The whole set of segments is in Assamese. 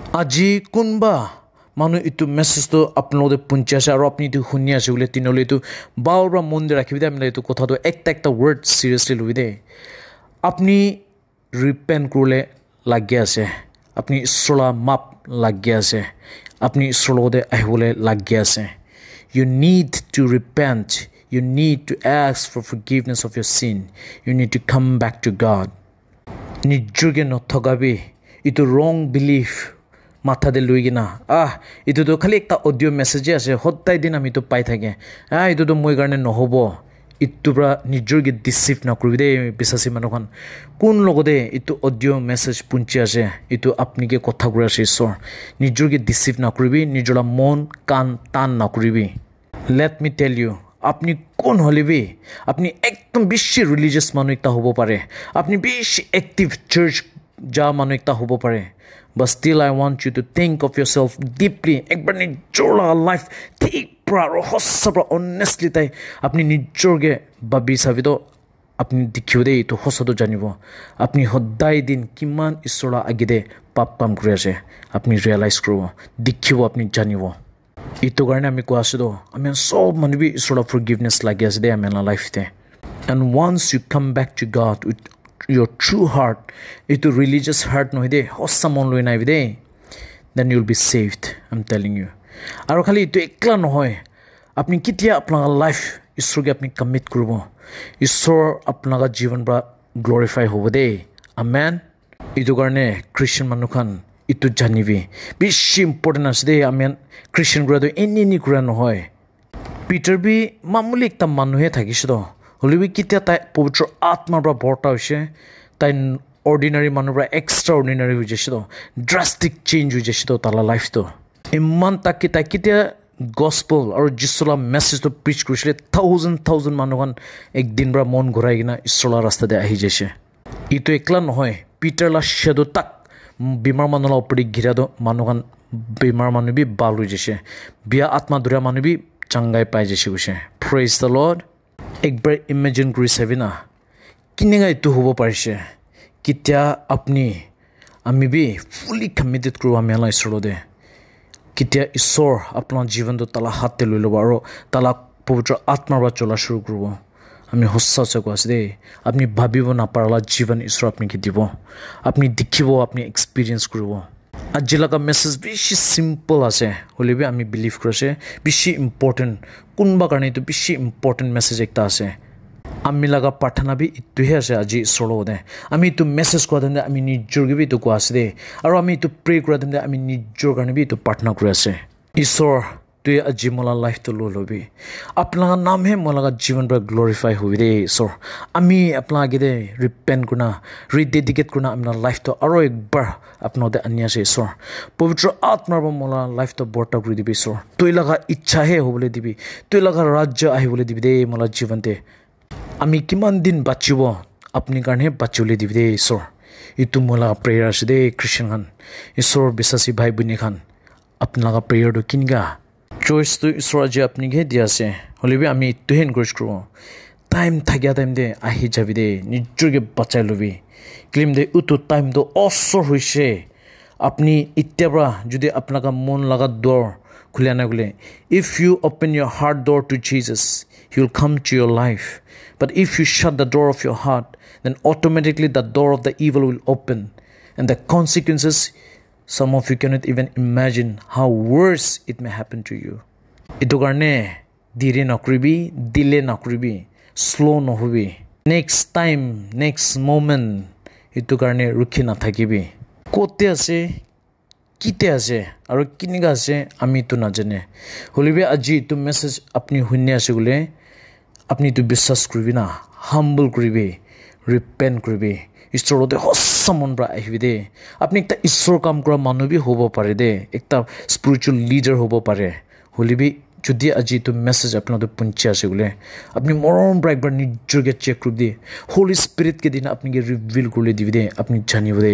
আজি কোনবা মানুহ ইটো মেছেজটো আপোনালোকে পুঞ্চি আছে আৰু আপুনি ইটো শুনি আছে বোলে তিনলে ইটো বাওৰা মন দি ৰাখিবি দে আমি ইটো কথাটো একটা ৱৰ্ড সিৰিয়াসলি লবি দে আপুনি ৰিপেন্ট কৰিলে লাগি আছে আপুনি ঈশ্বৰলা মাপ লাগি আছে আপুনি ঈশ্বৰলতে আহিবলৈ লাগি আছে you need to repent you need to ask for forgiveness of your sin you need to come back to God নিজকে নথগাবি ইটো wrong belief মাথা দে লুই কিনা ইটো তো খালি একটা অডিও মেছেজে আছে সদায় দিন আমি তো পাই থাকে ইটো তো মই কাৰণে নহ'ব ইটো পৰা নিজকে ডিসিভ নকৰিবি দে বিশ্বাসী মানুহখন কোন লগতে ইটো অডিও মেছেজ পুঞ্চি আছে ইটো আপনিকে কথা কৈ আছে ঈশ্বৰ নিজকে ডিসিভ নকৰিবি নিজলা মন কান টান নকৰিবি let me tell you আপনি কোন হলিবি আপনি একদম বেশি রিলিজিয়াস মানুহ একটা হ'ব পাৰে আপনি বেশি অ্যাক্টিভ চাৰ্চ যা মানুহ একটা হ'ব পাৰে but still I want you to think of yourself deeply একবাৰ নিজৰ লাইফ ঠিক পৰা সঁচা পৰা honestly তাই আপনি নিজৰকে ভাবি চাবি তো আপনি দেখিব দে এইটো সঁচাটো জানিব আপনি সদায় দিন কিমান ঈশ্বৰৰ আগেদে পাপ কাম কৰি আছে আপনি ৰিয়েলাইজ কৰিব দেখিব আপনি জানিব ইটো কাৰণে আমি কোৱা আছো আমি সব মানুহ ঈশ্বৰৰ ফৰগিভনেছ লাগি আছে দে আমাৰ লাইফতে and once you come back to God with your true heart ito religious heart no ide hossa mon loi nai bide then you'll be saved I'm telling you aro khali ito ekla nohoy apni kitia apna life ishor ge apni commit koribo ishor apna ga jivan ba glorify hobo de amen ito karone christian manukhan ito janibi bishi important ase de amen christian gura do eni kura nohoy peter bi mamuli ekta manuhe thakisido হলিবি কিতিয়া তাই পবিত্ৰ আত্মাৰ পৰা বৰ্তা হৈছে তাই অৰ্ডিনাৰী মানুহৰ পৰা এক্সট্ৰা অৰ্ডিনাৰী হৈ গৈছে ড্ৰাষ্টিক চেঞ্জ হৈ গৈছে তালা লাইফটো ইমান তাকে তাই কেতিয়া গস্পল আৰু যিছলা মেছেজটো প্ৰিচ কৰিছিলে থাউজেণ্ড মানুহখন একদিন পৰা মন ঘূৰাই কিনা ঈশ্বৰৰ ৰাস্তাতে আহি যাইছে ইটো একলা নহয় পিটাৰলা শ্বেডো তাক বেমাৰ মানুহলা ওপৰি ঘিৰাটো মানুহখন বেমাৰ মানুহ বি বাল হৈ যাইছে বিয়া আত্মা ধৰা মানুহ বি চাংগাই পাই যাইছে গৈছে প্ৰেইজ দ্য লৰ্ড একবাৰ ইমেজিন কৰি চাবি না কিনেগা এইটো হ'ব পাৰিছে কেতিয়া আপুনি আমি বি ফুলি কমিটেড কৰোঁ আমি আলা ঈশ্বৰতে কেতিয়া ঈশ্বৰ আপোনাৰ জীৱনটো তালা হাতে লৈ ল'ব আৰু তালা পবিত্ৰ আত্মাৰ পৰা চলা শুৰু কৰিব আমি সঁচা কৈ আছোঁ দেই আপুনি ভাবিব নাপাৰলা জীৱন ঈশ্বৰ আপুনি দিব আপুনি দেখিব আপুনি এক্সপিৰিয়েঞ্চ কৰিব আজি লগা মেছেজ বেছি চিম্পল আছে হ'লেবি আমি বিলিভ কৰিছে বেছি ইম্পৰ্টেণ্ট কোনবা কাৰণে এইটো বেছি ইম্পৰ্টেণ্ট মেছেজ একটা আছে আমি লগা প্ৰাৰ্থনা বি ইটোহে আছে আজি ঈশ্বৰৰ আমি এইটো মেছেজ কোৱা দিনে আমি নিজৰকে বি এইটো কোৱা আছে দেই আৰু আমি এইটো প্ৰে কৰা দিনে আমি নিজৰ কাৰণে বি এইটো প্ৰাৰ্থনা কৰি আছে ঈশ্বৰ তুই আজি মোলা লাইফটো লৈ ল'বি আপোনাৰ নামহে মোলা জীৱন পৰা গ্লৰিফাই হ'বি দেই ঈশ্বৰ আমি আপোনাৰ আগেদে ৰিপেণ্ট কৰোঁ ৰিডেডিকেট কৰোঁ আপোনাৰ লাইফটো আৰু একবাৰ আপোনাতে আনি আছে ঈশ্বৰ পবিত্ৰ আত্মাৰ পৰা মোলা লাইফটো বৰ্তা কৰি দিবি ঈশ্বৰ তই লগা ইচ্ছাহে হ'বলৈ দিবি তই লগা ৰাজ্য আহিবলৈ দিবি দেই মোলা জীৱনতে আমি কিমান দিন বাচিব আপুনি কাৰণেহে বাচিবলৈ দিবি দেই ঈশ্বৰ এইটো মোলা প্ৰেয়াৰ আছে দেই খ্ৰীষ্টানখন ঈশ্বৰ বিশ্বাসী ভাই ভনীখন আপোনাৰ প্ৰেয়াৰটো কিনগা চইচটো ঈশ্বৰ আজি আপুনিহে দিয়া আছে হ'লেবি আমি এইটোহে এনকাৰেজ কৰোঁ টাইম থাকিয়া টাইম দে আহি যাবি দেই নিজকে বাচাই ল'বি ক্লিম দে উটো টাইমটো অচৰ হৈছে আপুনি এতিয়াৰ পৰা যদি আপোনাক মন লগা দৰ খুলি আনা গ'লে if you open your heart door to Jesus he will come to your life but if you shut the door of your heart then automatically the door of the evil will open and the consequences some of you cannot even imagine how worse it may happen to you ito karne dire nakribi dile nakribi slow nohobi next time next moment ito karne rukhi na thakibi kote ase kite ase aru kiniga ase ami to na jane holibe aji to message apni hunne ase gule apni to বিশ্বাস কৰিবি না humble কৰিবি repent কৰিবি ঈশ্বৰতে সঁচা মন পৰা আহিবি দে আপুনি একটা ঈশ্বৰ কাম কৰা মানুহ বি হ'ব পাৰে দে একটা স্পিৰিচুৱেল লিডাৰ হ'ব পাৰে হ'লেবি যদি আজি তো মেসেজ আপনাদের পৌঁছে আসে বলে আপনি মরম ব্রা একবার নিজকে চেক করব দিয়ে হোলি স্পিরিটকে দিন আপনি রিভিল করে দিবি দে আপনি জানিব দে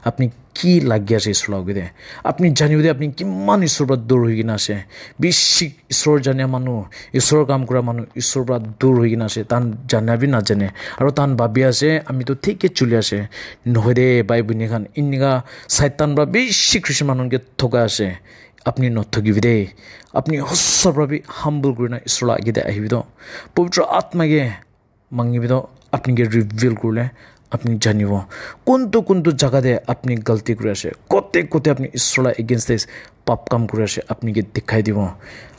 আপনি কি লাগিয়ে আছে ঈশ্বর লাগে দে আপনি জানিব দে আপনি কিমান ঈশ্বর পৰা দূৰ হৈ কিনা আছে বেছি ঈশ্বৰ জানিয়া মানুহ ঈশ্বৰৰ কাম কৰা মানুহ ঈশ্বৰৰ পৰা দূৰ হৈ কিনা আছে তান জানাবি নাজানে আৰু তান ভাবি আছে আমি তো ঠিকে চলি আছে নহয় দে বাই বুনি খান ইনিকা শয়তান পৰা বেছি খ্ৰীষ্টান মানুহকে ঠকা আছে আপনি নথগিবি দে আপনি সঁচাভাৱে হাম্বল কৰি না ঈশ্বৰৰ আগেদে আহিবি তো পবিত্ৰ আত্মাকে মাঙিবি তো আপনিকে ৰিভিল কৰিলে আপনি জানিব কোনটো জায়গাতে আপনি গলতি করে আছে কোতে আপনি ঈশ্বরের এগেইনস্টে পাপ কাম করে আছে আপনিকে দেখাই দিব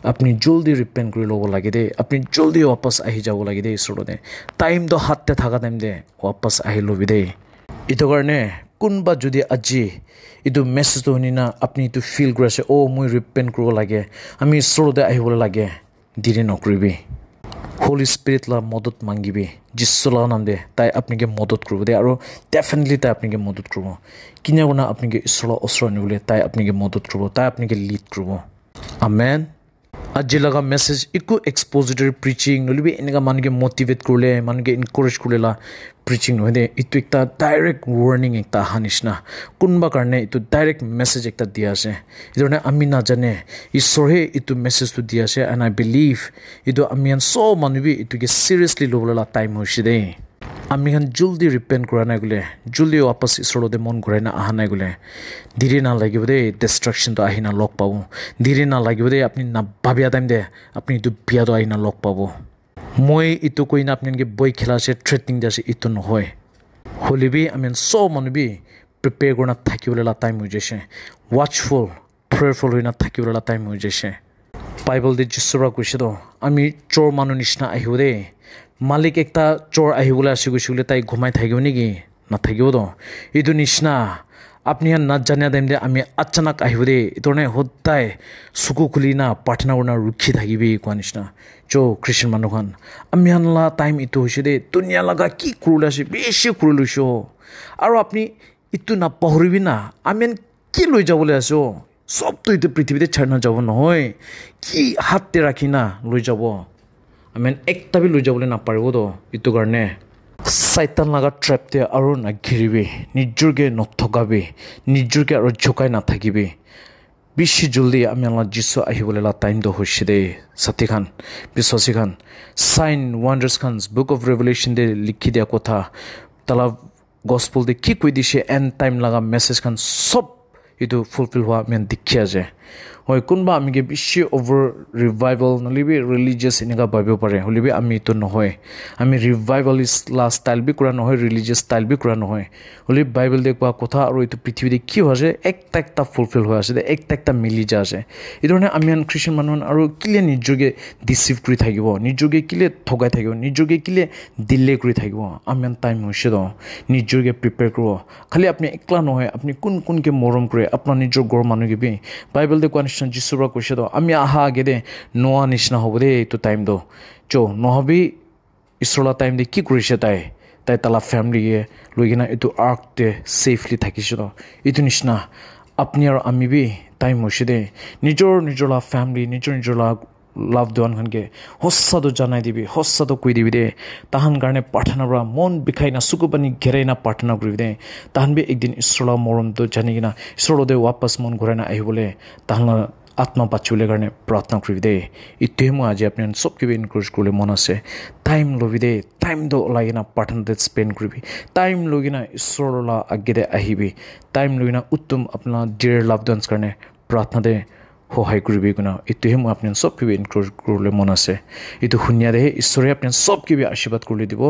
আপনি জলদি রিপেন্ট করে লব লাগে দে আপনি জলদি ওয়াপাস আহি যাব লাগে দে ঈশ্বরতে টাইম তো হাতে থাকা টাইম দে ওয়াপাস আহি লবি দে ইটো কারণে কোনবা যদি আজি ইটো মেসেজ তো শুনি না আপনি ইটো ফিল করে আছে ও মই রিপেন্ট করব লাগে আমি ঈশ্বরতে আহিব লাগে দেরি নকৰিবি হোলি স্পিরিট লা মদত মাঙ্গিবি যিশুলা নাম দে তাই আপনাকে মদত করব দে আর ডেফিনেটলি তাই আপনাকে মদত করব কিনা কোনা আপনাকে ঈশ্বর ওসর নিবলে তাই আপনাকে মদত করব তাই আপনাকে লিড করব আমেন আজি লগা মেসেজ একো এক্সপোজিটরি প্রিচিং নলিবি এনেকা মানুকে মোটিভেট করলে মানুকে এনকারেজ করলে লা প্রিচিং নহয় দে ইটো একটা ডাইরেক্ট ওয়ার্নিং একটা হানিস না কোনবা কারণে ইটো ডাইরেক্ট মেসেজ একটা দিয়া আছে ইধরনে আমি না জানে ঈশ্বরে ইটো মেসেজ তো দিয়া আছে এন্ড আই বিলিভ ইটো আমি আন সো মানুবি ইটোকে সিরিয়াসলি লবলা টাইম হইছে দে আমি খান জলদি রিপেন্ট করা নাই গলে জলদি ওয়াপাস ঈশ্বরতে মন ঘুরাই না আহা নাই গলে ধীরে না লাগিব দে ডিস্ট্রাকশন তো আহি না লগ পাব ধীরে না লাগিব দে আপনি না ভাবিয়া টাইম দে আপনি ইটো বিয়া তো আহি না লগ পাব মই ইটো কই না আপনাকে বই খেলা আছে থ্রেটনিং আছে ইটো নহয় হলিবি আমি সব মানুবি প্রিপেয়ার করনা থাকিবলা টাইম হয়ে যাচ্ছে ওয়াচফুল প্রেয়ারফুল হইনা থাকিবলা টাইম হয়ে যাচ্ছে বাইবেল দি যিশুরা কইছে তো আমি চোর মানুষ নিচিনা আহিব দে মালিক একটা চোর আহিবলে আসি গৈছিলে তাই ঘুমাই থাকিব নেকি নাথাকিব তো এইটো নিচিনা আপনি না জানিয়া টাইম দে আমি আচানক আহিব দে এইধৰণে সদায় চকু খুলি না প্ৰাৰ্থনা কৰি ৰখি থাকিবি কোৱা নিচিনা চো খ্ৰীষ্টান মানুহখন আমি আনলা টাইম ইটো হৈছে দে দুনিয়া লগা কি কৰি আছে বেছি কৰি লৈছো আৰু আপুনি ইটো নাপাহৰিবি না আমি কি লৈ যাবলৈ আছো সবটো ইটো পৃথিৱীতে ছাড়ি নাযাব নহয় কি হাতে ৰাখি না লৈ যাব আমি একটা বি লৈ যাবলৈ নাপাৰিব তো ইটো কাৰণে শয়তান লাগা ট্ৰেপতে আৰু না ঘিৰিবি নিজকে নথকাবি নিজকে আৰু ঝুকাই নাথাকিবি বেছি জলদি আমি আল্লাহ যিশু আহিবলৈ লা টাইম তো হৈছে দে সাথী খান বিশ্বাসী খান সাইন ওয়ান্ডার্স খান বুক অফ রেভেলেশন দে লিখি দিয়া কথা তালা গসপেল দে কি কৈ দিছে এন্ড টাইম লাগা মেসেজ খান সব ইটো ফুলফিল হোৱা আমি দেখি আছে হয় কোনবা আমি বেছি ওভাৰ ৰিভাইভেল নলিবি ৰিলিজিয়াছ এনেকা ভাবিব পাৰে হলিবি আমি ইটো নহয় আমি ৰিভাইভেলিষ্ট লাষ্ট ষ্টাইল বি কৰা নহয় ৰিলিজিয়াছ ষ্টাইল বি কৰা নহয় হলি বাইবেল দেখুৱা কথা আৰু এইটো পৃথিৱীতে কি হৈছে একটা ফুলফিল হৈ আছে একটা মিলি যা আছে এইধৰণে আমি খ্ৰীষ্টান মানুহ আৰু কিলে নিজকে ডিচিভ কৰি থাকিব নিজকে কিলে ঠগাই থাকিব নিজকে কিলে দিলে কৰি থাকিব আমি টাইম হৈছে তো নিজকে প্ৰিপেয়াৰ কৰিব খালি আপুনি একলা নহয় আপুনি কোনকে মৰম কৰে আপোনাৰ নিজৰ ঘৰ মানুহকে বি বাইবেল দেখুৱা নিচিনা যিশুৰা কৈছে তো আমি আহা আগে দে নোৱা নিচিনা হ'ব দে এইটো টাইম তো চো নহবি ঈশ্বৰলা টাইম দে কি কৰিছে তাই তালা ফ্যামিলিকে লৈ কিনা এইটো আৰ্কতে সেফলি থাকিছে তো এইটো নিচিনা আপনি আৰু আমি বি টাইম হৈছে দে নিজৰ ফ্যামিলি নিজৰ লাভ দোৱান খানকে সঁচাটো জানাই দিবি সঁচাটো কৈ দিবি দে তাহান কাৰণে প্ৰাৰ্থনা কৰা মন বিষাই না চকু পানী ঘেৰাই না প্ৰাৰ্থনা কৰিবি দে তাহান বি একদিন ঈশ্বৰৰ মৰমটো জানি কিনা ঈশ্বৰতে ৱাপাছ মন ঘূৰাই না আহিবলৈ তাহান আত্মা বাচিবলৈ কাৰণে প্ৰাৰ্থনা কৰিবি দে এইটোৱে মই আজি আপুনি চব কিবা এনকাৰেজ কৰিবলৈ মন আছে টাইম ল'বি দে টাইমটো ওলাই কিনা প্ৰাৰ্থনাতে স্পেণ্ড কৰিবি টাইম লৈ কিনা ঈশ্বৰৰ আগেৰে আহিবি টাইম লৈ কিনা উত্তম আপোনাৰ ডিয়াৰ লাভ ডান্স কাৰণে প্ৰাৰ্থনাতে সহায় কৰিবি কিনা এইটোহে মই আপোনাৰ চব কিবা এনকাৰেজ কৰিবলৈ মন আছে এইটো শুনিয়া দেহে ঈশ্বৰে আপোনাৰ চব কিবা আশীৰ্বাদ কৰি দিব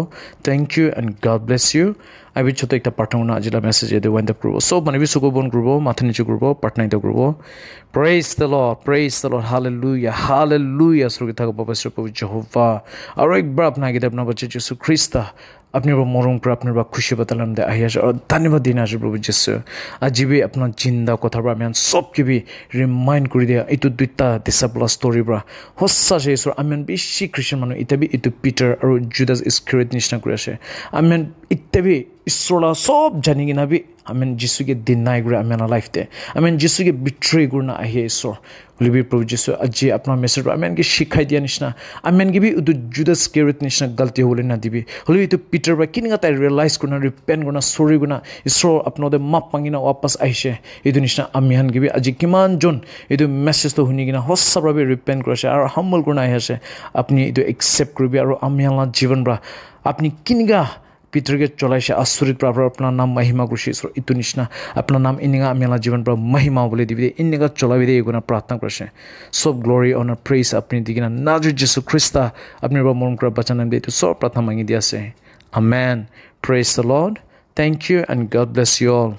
thank you and God bless you আমি ছোট একটা প্ৰাৰ্থনা আজিলা মেছেজ এদে ওয়াইন্ড আপ কৰিব সব মানে চকু বন্ধ কৰিব মাথা নিচু কৰিব প্ৰাৰ্থনা এটা কৰিব প্ৰেইজ দ্য লৰ্ড হালেলুয়া স্বৰ্গত থকা পবিত্ৰ প্ৰভু যহোৱা আৰু একবাৰ আপোনাক আপোনাৰ বাচ্চা যীশু খ্ৰীষ্ট আপনি মরম করে আপনার খুশি বাতালাম দে আহি আছে ধন্যবাদ দিন আছে প্রভু যীশু আজি বি আপনার জিন্দা কথা আমি সব কিবি রিমাইন্ড করে দিয়া এইটো দুইটা ডিসাবলা স্টোরি সঁচা আছে ঈশ্বর আমি বেশি খ্ৰীষ্টান মানুহ এতিয়া বি এইটো পিটাৰ আৰু জুদাস ইস্কাৰিয়ট নিচিনা কৰি আছে আমি ইত্যাবি ঈশ্বৰলা সব জানি কিনা বি আমেন যিশুকে ডিনাই কৰে আমেন লাইফতে আমেন যিশুকে বিট্ৰে কৰে না আহে ঈশ্বৰ হলিবি প্ৰভু যিশু আজি আপোনাৰ মেছেজ আমেন কি শিখাই দিয়া নিচিনা আমেন কি বি উদু জুদাস স্কেৰিট নিচিনা গলতি হ'লে না দিবি হলি ইটো পিটাৰ বা কিনিকা তাই ৰিয়েলাইজ কৰনা ৰিপেন্ট কৰনা সৰি কৰনা ঈশ্বৰ আপোনাদেৰ মাপ পাঙিনা ৱাপাস আহিছে ইটো নিচিনা আমি হান কি বি আজি কিমান জন ইটো মেছেজটো শুনি কিনা সঁচাভাৱে ৰিপেন্ট কৰিছে আৰু হাম্বল কৰনা আহিছে আপুনি ইটো একচেপ্ট কৰিবি আৰু আমি হালা জীৱন বা আপুনি কিনিকা পিতৃকে চলাইছে আচৰিত প্ৰাপ্ত আপোনাৰ নাম মহিমা কৰিছে ঈশ্বৰ ইটো নিচিনা আপোনাৰ নাম ইনিগা আমি আমাৰ জীৱন পৰা মহিমা বুলি দিবি ইনিগা চলাবি দে এগুণা প্ৰাৰ্থনা কৰিছে সব গ্লোৰি অনাৰ প্ৰেইজ আপুনি দি কিনা নাজৰ যীশু খ্ৰীষ্ট আপোনাৰ পৰা মৰম কৰা বাচা নাম দি এইটো সব প্ৰাৰ্থনা মাগি দি আছে amen praise the Lord thank you and God bless you all